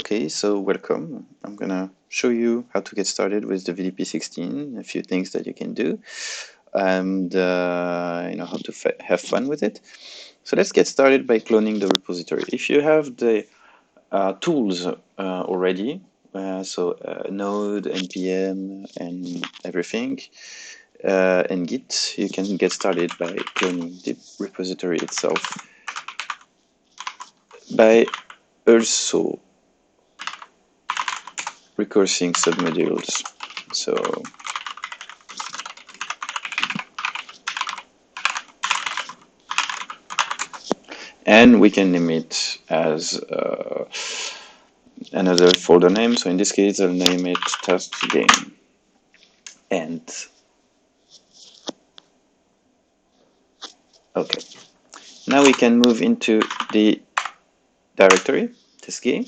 Okay, so welcome. I'm gonna show you how to get started with the VDP-16, a few things that you can do, and how to have fun with it. So let's get started by cloning the repository. If you have the tools already, Node, npm, and everything, and Git, you can get started by cloning the repository itself by also recursing submodules. So and we can name it as another folder name. So in this case, I'll name it test game. And okay, now we can move into the directory test game,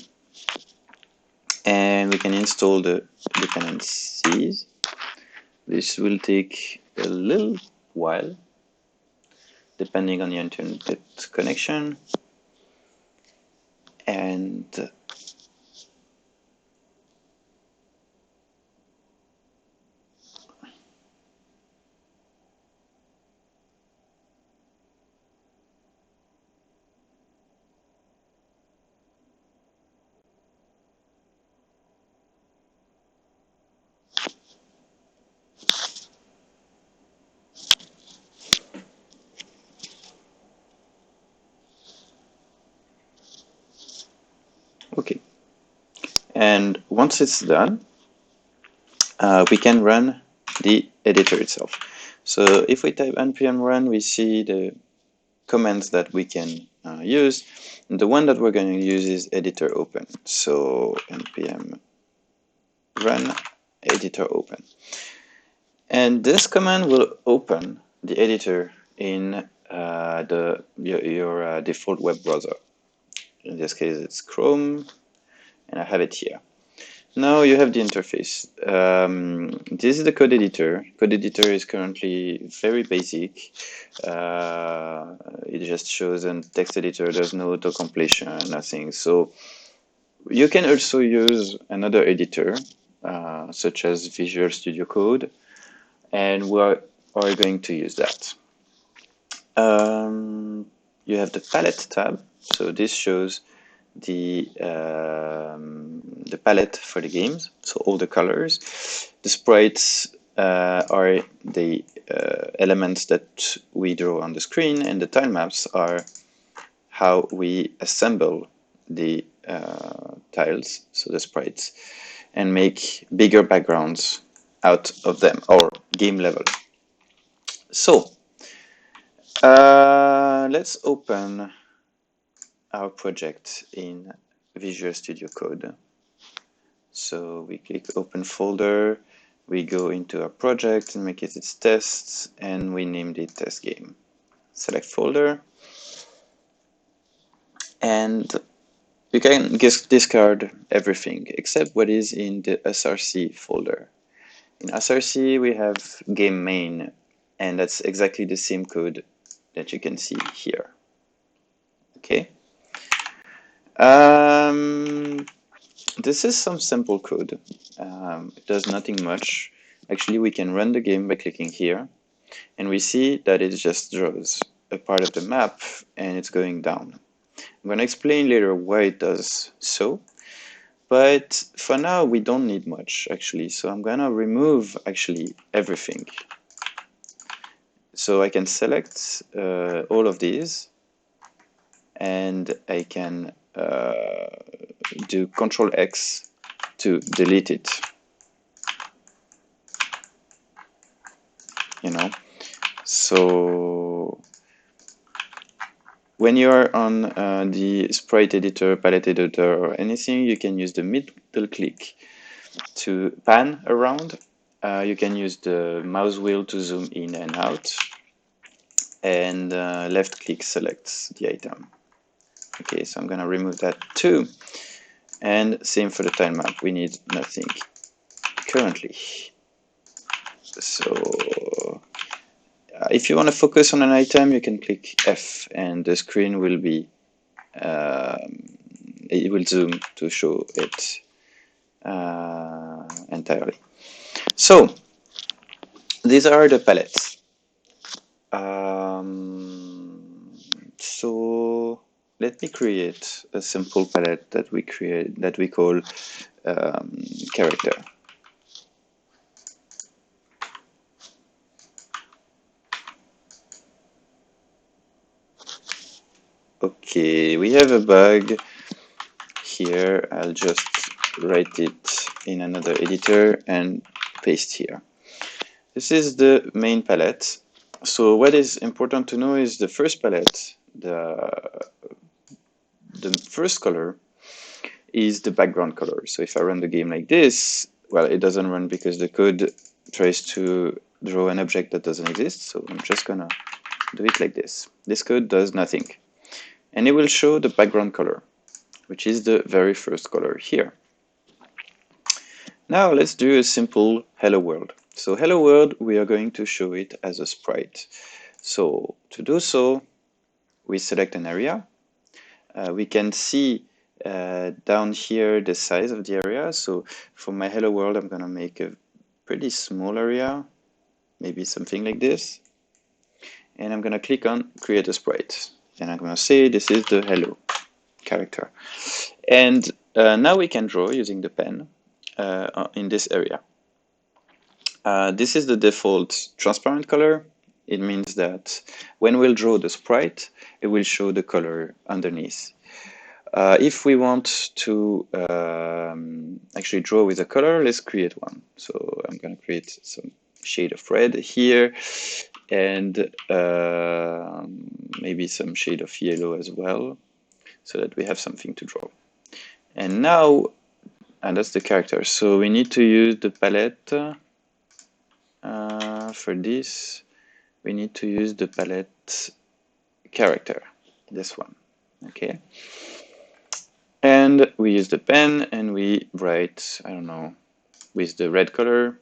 and we can install the dependencies. This will take a little while, depending on your internet connection. And okay, and once it's done, we can run the editor itself. So if we type npm run, we see the commands that we can use. And the one that we're going to use is editor open. So npm run editor open. And this command will open the editor in your default web browser. In this case, it's Chrome, and I have it here. Now you have the interface. This is the code editor. Code editor is currently very basic. It just shows a text editor. There's no auto-completion, nothing. So you can also use another editor, such as Visual Studio Code, and we're going to use that. You have the palette tab. So this shows the palette for the games, so all the colors. The sprites are the elements that we draw on the screen, and the tile maps are how we assemble the tiles, so the sprites, and make bigger backgrounds out of them, or game level. So let's open our project in Visual Studio Code. So we click open folder, we go into our project and make it its tests, and we named it test game. Select folder, and you can discard everything except what is in the src folder. In src we have game main, and that's exactly the same code that you can see here. Okay. This is some simple code. It does nothing much. Actually, we can run the game by clicking here, and we see that it just draws a part of the map and it's going down. I'm going to explain later why it does so, but for now we don't need much actually, so I'm going to remove actually everything. So I can select all of these, and I can do Control X to delete it. So when you're on the sprite editor, palette editor, or anything, you can use the middle click to pan around. You can use the mouse wheel to zoom in and out, and left click selects the item. Okay, so I'm going to remove that too. And same for the tile map, we need nothing currently. So if you want to focus on an item, you can click F, and the screen will be it will zoom to show it entirely. So these are the palettes. So let me create a simple palette that we call character. Okay, we have a bug here. I'll just write it in another editor and paste here. This is the main palette. So what is important to know is the first palette, the first color is the background color. So if I run the game like this, well, it doesn't run because the code tries to draw an object that doesn't exist. So I'm just gonna do it like this. This code does nothing. And it will show the background color, which is the very first color here. Now let's do a simple hello world. So hello world, we are going to show it as a sprite. So to do so, we select an area. We can see down here the size of the area. So for my hello world, I'm gonna make a pretty small area, maybe something like this. And I'm gonna click on create a sprite. And I'm gonna say this is the hello character. And now we can draw using the pen in this area. This is the default transparent color. It means that when we'll draw the sprite, it will show the color underneath. If we want to actually draw with a color, let's create one. So I'm going to create some shade of red here and maybe some shade of yellow as well, so that we have something to draw. And now, and that's the character. So we need to use the palette. For this, we need to use the palette character, this one, okay? And we use the pen and we write, I don't know, with the red color,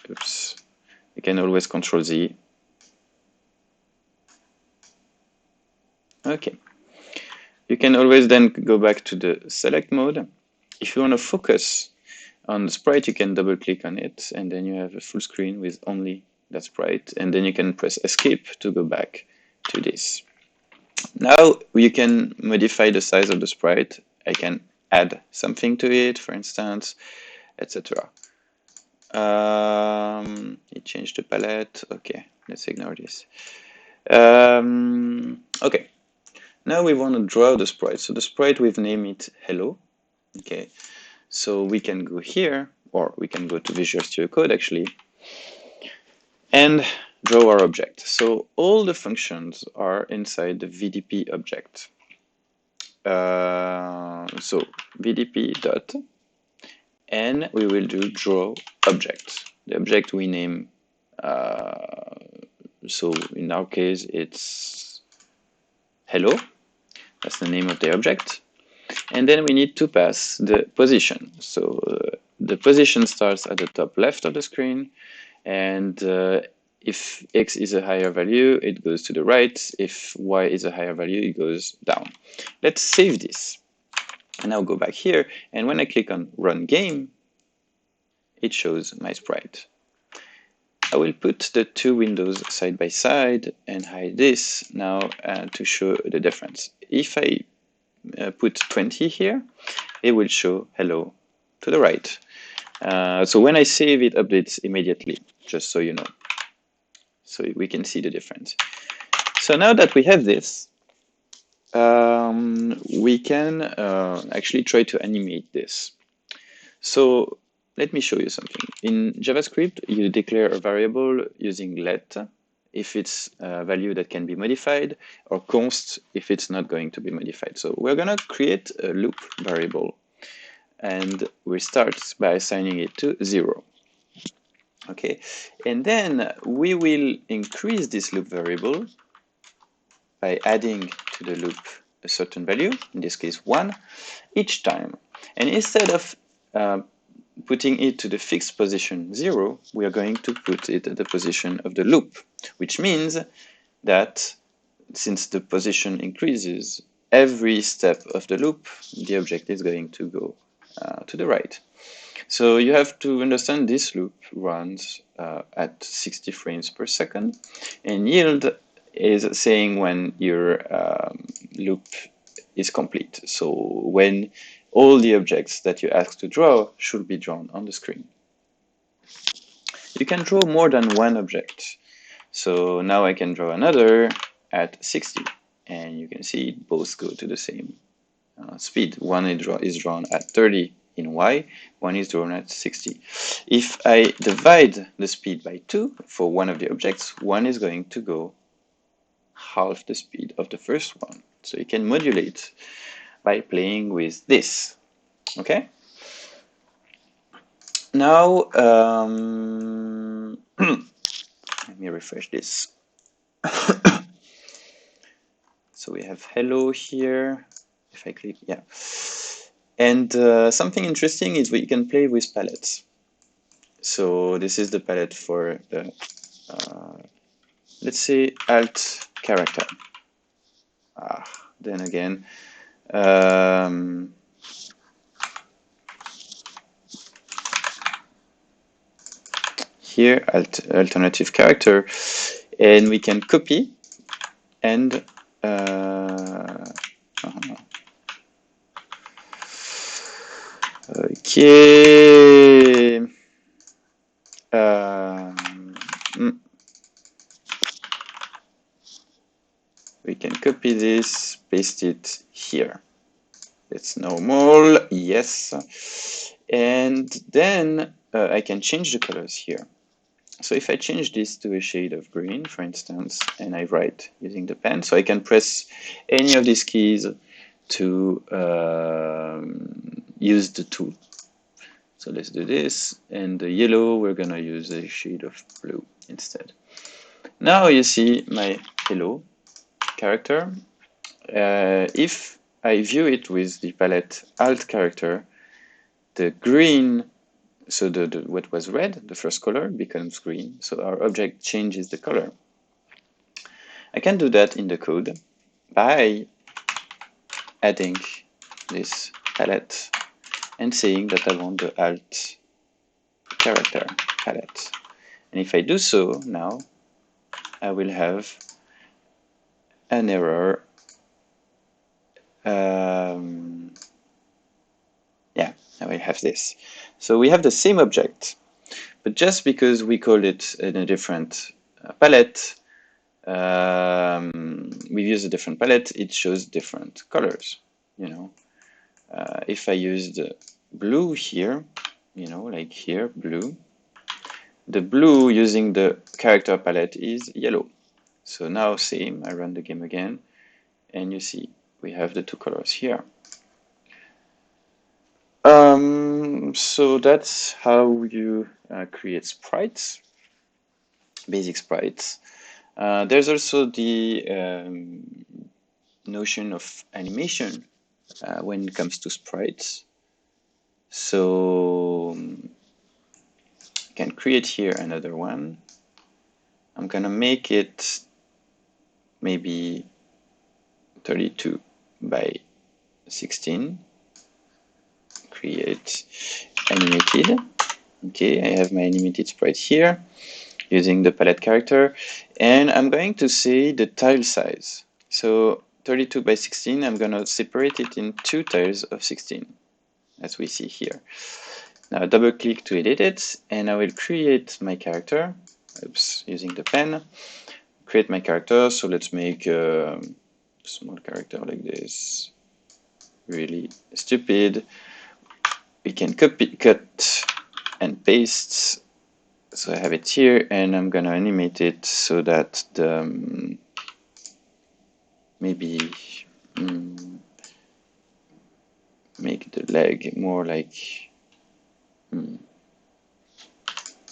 oops, you can always Control Z. Okay. You can always then go back to the select mode. If you want to focus on the sprite, you can double click on it and then you have a full screen with only that sprite, and then you can press escape to go back to this. Now you can modify the size of the sprite. I can add something to it, for instance, etc. It changed the palette. Okay, let's ignore this. Okay. Now we want to draw the sprite. So the sprite, we've named it hello. Okay, so we can go here, or we can go to Visual Studio Code actually, and draw our object. So all the functions are inside the VDP object. So VDP dot, and we will do draw object. The object we name, so in our case it's hello. That's the name of the object. And then we need to pass the position. So the position starts at the top left of the screen. And if X is a higher value, it goes to the right. If Y is a higher value, it goes down. Let's save this. And now go back here. And when I click on Run Game, it shows my sprite. I will put the two windows side by side and hide this now to show the difference. If I put 20 here, it will show hello to the right. So when I save, it updates immediately, just so you know. So we can see the difference. So now that we have this, we can actually try to animate this. So let me show you something. In JavaScript, you declare a variable using let if it's a value that can be modified, or const if it's not going to be modified. So we're going to create a loop variable, and we start by assigning it to 0. Okay, and then we will increase this loop variable by adding to the loop a certain value, in this case 1, each time. And instead of putting it to the fixed position 0, we are going to put it at the position of the loop, which means that since the position increases, every step of the loop, the object is going to go to the right. So you have to understand this loop runs at 60 frames per second, and yield is saying when your loop is complete. So when all the objects that you ask to draw should be drawn on the screen. You can draw more than one object. So now I can draw another at 60, and you can see both go to the same speed. One is drawn at 30 in Y, one is drawn at 60. If I divide the speed by 2 for one of the objects, one is going to go half the speed of the first one. So you can modulate by playing with this. Okay? Now, let me refresh this. So we have hello here. If I click, yeah. And something interesting is we can play with palettes. So this is the palette for the, let's say, alt character. Then again, here, alternative character, and we can copy and okay. We can copy this, paste it here. It's normal, yes. And then I can change the colors here. So if I change this to a shade of green, for instance, and I write using the pen, so I can press any of these keys to use the tool. So let's do this, and the yellow, we're gonna use a shade of blue instead. Now you see my hello character. If I view it with the palette alt character, the green, so what was red, the first color, becomes green. So our object changes the color. I can do that in the code by adding this palette and saying that I want the alt character palette. And if I do so now, I will have an error. Yeah, I will have this. So we have the same object, but just because we called it in a different palette, we've used a different palette, it shows different colors, you know. If I used blue here, you know, like here, blue, the blue using the character palette is yellow. So now same, I run the game again, and you see we have the two colors here. So that's how you create sprites, basic sprites. There's also the notion of animation when it comes to sprites. So I can create here another one. I'm gonna make it maybe 32 by 16. Create animated. Okay, I have my animated sprite here using the palette character, and I'm going to say the tile size. So 32 by 16, I'm going to separate it in two tiles of 16, as we see here. Now double click to edit it, and I will create my character. Oops, using the pen. Create my character, so let's make a small character like this. Really stupid. We can copy, cut, and paste. So I have it here, and I'm gonna animate it so that the maybe make the leg more like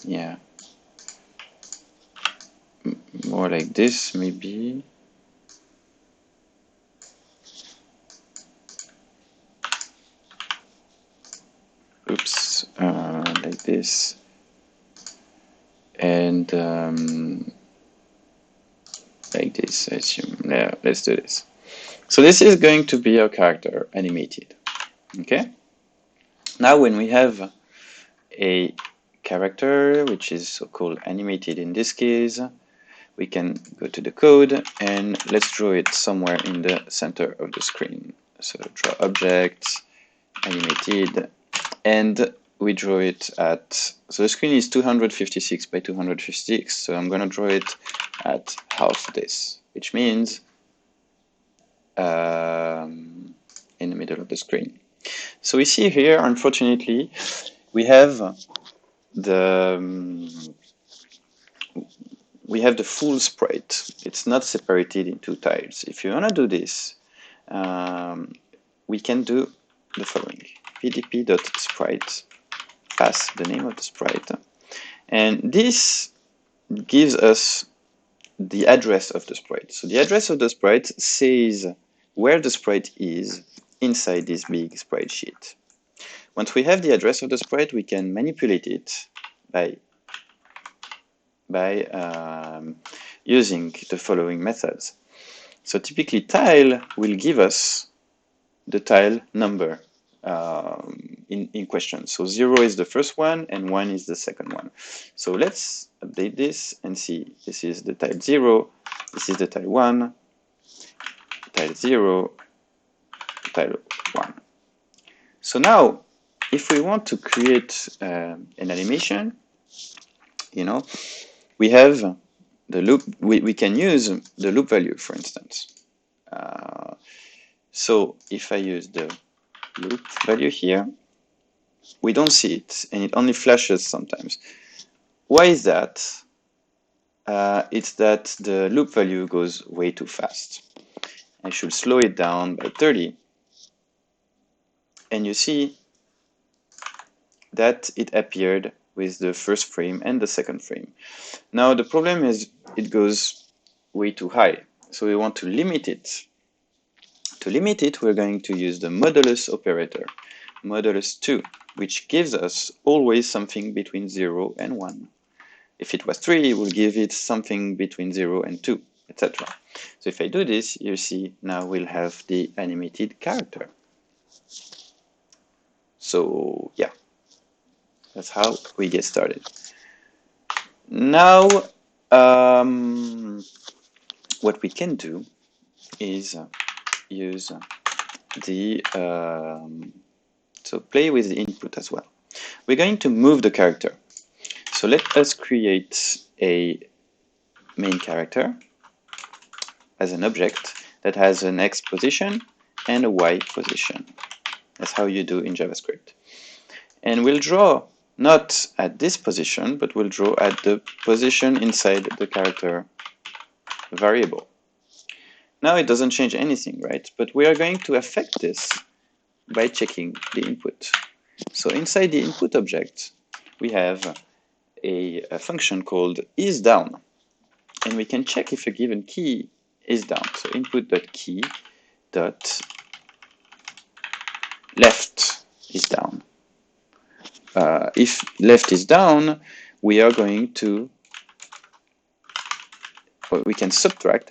yeah, more like this maybe. Oops, like this. And like this. is assume. Yeah, let's do this. So this is going to be our character animated. Okay. Now when we have a character which is so-called animated in this case, we can go to the code and let's draw it somewhere in the center of the screen. So draw object, animated, and we draw it at, so the screen is 256 by 256, so I'm going to draw it at half this, which means in the middle of the screen. So we see here, unfortunately, we have the full sprite. It's not separated into tiles. If you want to do this, we can do the following: VDP.sprite, pass the name of the sprite, and this gives us the address of the sprite. So the address of the sprite says where the sprite is inside this big sprite sheet. Once we have the address of the sprite, we can manipulate it by using the following methods. So typically tile will give us the tile number in question. So 0 is the first one and 1 is the second one. So let's update this and see. This is the tile 0, this is the tile 1, tile 0, tile 1. So now if we want to create an animation, you know, we have the loop, we can use the loop value, for instance. So if I use the loop value here, we don't see it, and it only flashes sometimes. Why is that? It's that the loop value goes way too fast. I should slow it down by 30, and you see that it appeared with the first frame and the second frame. Now the problem is it goes way too high, so we want to limit it. To limit it, we're going to use the modulus operator, modulus 2, which gives us always something between 0 and 1. If it was 3, we'll give it something between 0 and 2, etc. So if I do this, you see now we'll have the animated character. So yeah, that's how we get started. Now, what we can do is use the, so play with the input as well. We're going to move the character. So let us create a main character as an object that has an X position and a Y position. That's how you do in JavaScript. And we'll draw not at this position, but we'll draw at the position inside the character variable. Now it doesn't change anything, right? But we are going to affect this by checking the input. So inside the input object, we have a function called isDown, and we can check if a given key is down. So input.key.left is down. If left is down, we are going to, well, we can subtract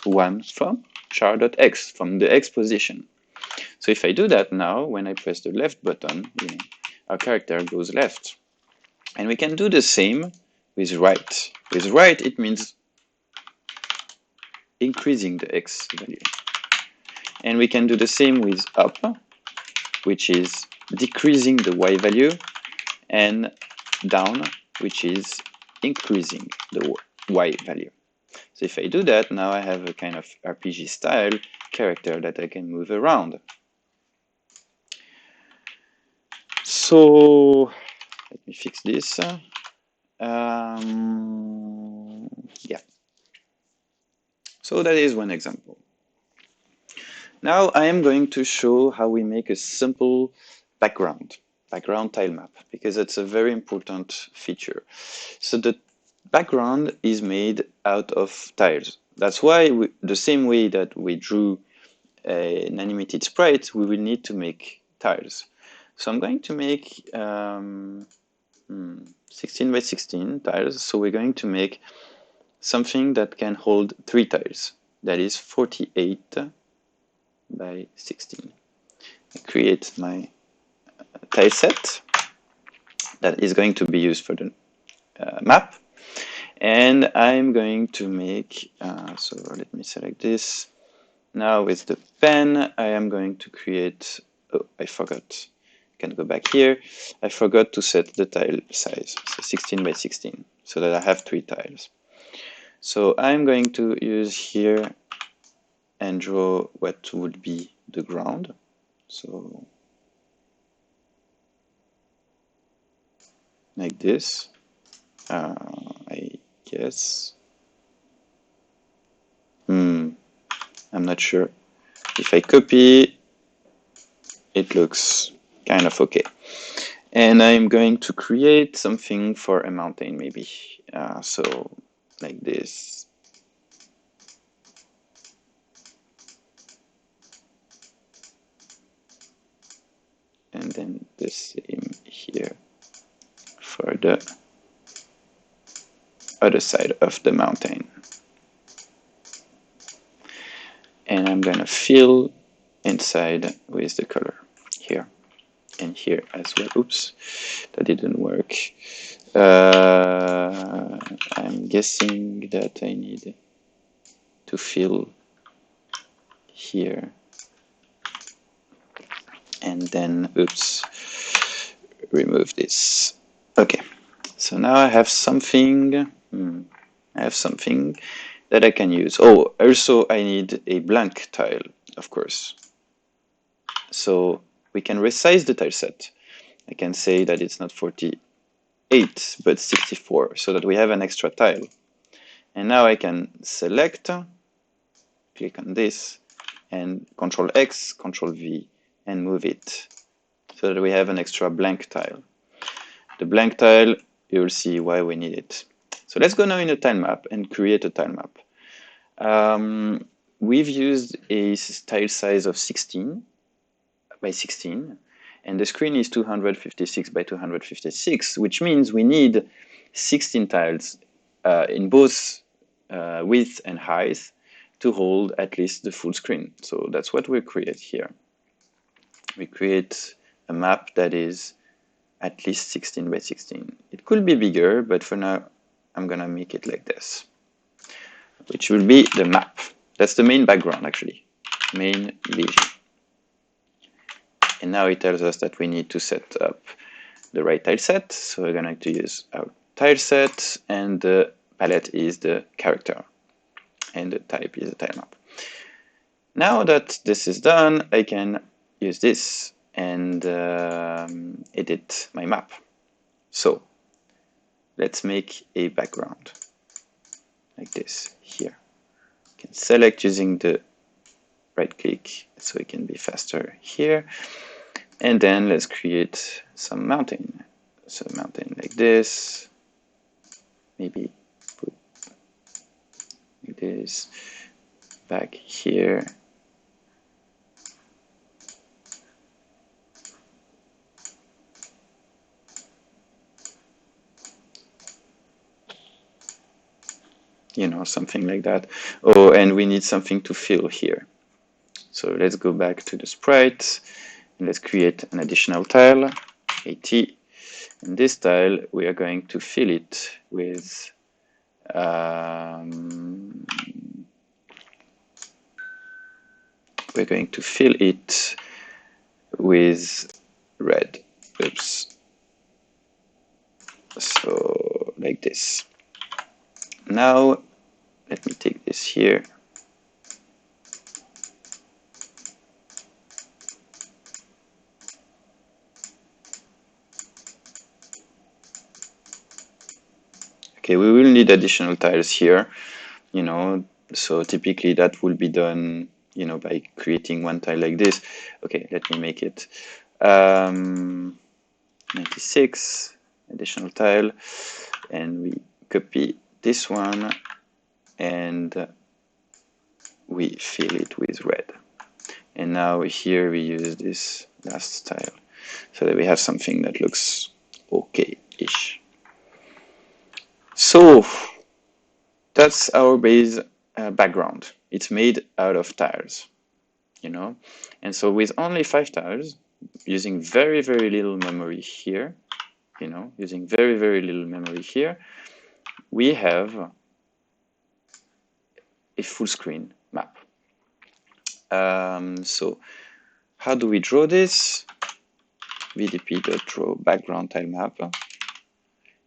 1 from char.x, from the x position. So if I do that now, when I press the left button, our character goes left. And we can do the same with right. With right, it means increasing the x value. And we can do the same with up, which is decreasing the y value, and down, which is increasing the y value. So if I do that, now I have a kind of RPG style character that I can move around. So let me fix this. Yeah. So that is one example. Now I am going to show how we make a simple background tile map, because it's a very important feature. So the background is made out of tiles. That's why the same way that we drew an animated sprite, we will need to make tiles. So I'm going to make 16 by 16 tiles. So we're going to make something that can hold 3 tiles. That is 48 by 16. I create my tile set that is going to be used for the map. And I'm going to make, so let me select this. Now with the pen, I am going to create, oh, I forgot. I can go back here. I forgot to set the tile size, so 16 by 16, so that I have 3 tiles. So I'm going to use here and draw what would be the ground. So like this, I guess. I'm not sure. If I copy, it looks kind of okay. And I'm going to create something for a mountain, maybe. So like this. And then the same here for the other side of the mountain. And I'm gonna fill inside with the color here and here as well. Oops, that didn't work. I'm guessing that I need to fill here and then, oops, remove this. Okay, so now I have something. I have something that I can use. Oh, also I need a blank tile, of course. So we can resize the tile set. I can say that it's not 48, but 64, so that we have an extra tile. And now I can select, click on this, and Control X, Control V, and move it, so that we have an extra blank tile. The blank tile, you'll see why we need it. So let's go now in a tile map and create a tile map. We've used a tile size of 16 by 16, and the screen is 256 by 256, which means we need 16 tiles in both width and height to hold at least the full screen. So that's what we create here. We create a map that is at least 16 by 16. It could be bigger, but for now I'm gonna make it like this, which will be the map. That's the main background, actually, main vision. And now it tells us that we need to set up the right tile set. So we're going to use our tile set, and the palette is the character, and the type is a tile map. Now that this is done, I can use this and edit my map. So let's make a background like this here. You can select using the right click so it can be faster here. And then let's create some mountain. So mountain like this, maybe put this back here. You know, something like that. Oh, and we need something to fill here. So let's go back to the sprite and let's create an additional tile, AT. In this tile, we are going to fill it with red. Oops. So like this. Now let me take this here. Okay, we will need additional tiles here, you know, so typically that will be done, you know, by creating one tile like this. Okay, let me make it 96, additional tile, and we copy this one and we fill it with red. And now here we use this last tile so that we have something that looks okay-ish. So That's our base background. It's made out of tiles, you know. And so with only 5 tiles, using very, very little memory here, you know, using very, very little memory here, we have a full screen map. So how do we draw this? VDP.draw background tile map,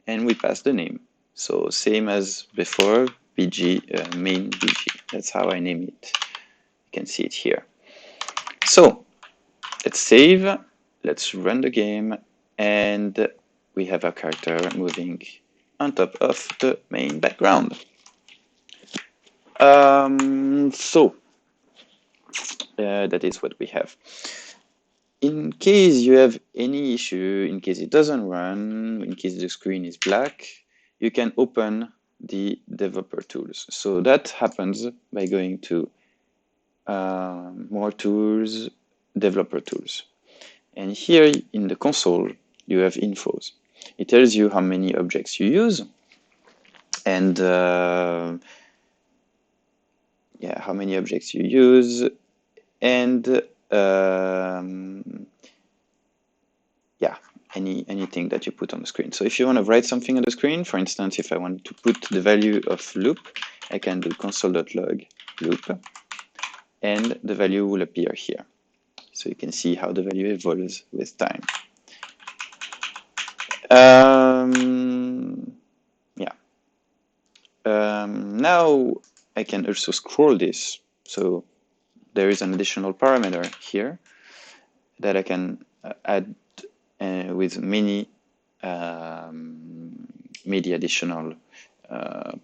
and we pass the name. So same as before, BG main BG. That's how I name it. You can see it here. So let's save, let's run the game, and we have our character moving on top of the main background. That is what we have. In case you have any issue, in case it doesn't run, in case the screen is black, you can open the developer tools. So that happens by going to more tools, developer tools. And here in the console, you have infos. It tells you how many objects you use and yeah, how many objects you use and yeah, anything that you put on the screen. So if you want to write something on the screen, for instance, if I want to put the value of loop, I can do console.log loop, and the value will appear here. So you can see how the value evolves with time. Yeah. Now I can also scroll this. So there is an additional parameter here that I can add with many additional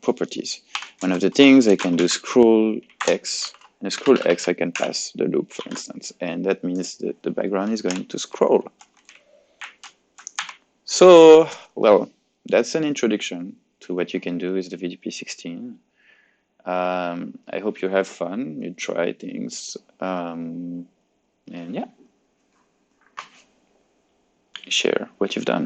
properties. One of the things I can do scroll X. And a scroll X I can pass the loop, for instance, and that means that the background is going to scroll. So, well, that's an introduction to what you can do with the VDP-16. I hope you have fun, you try things, and yeah, share what you've done.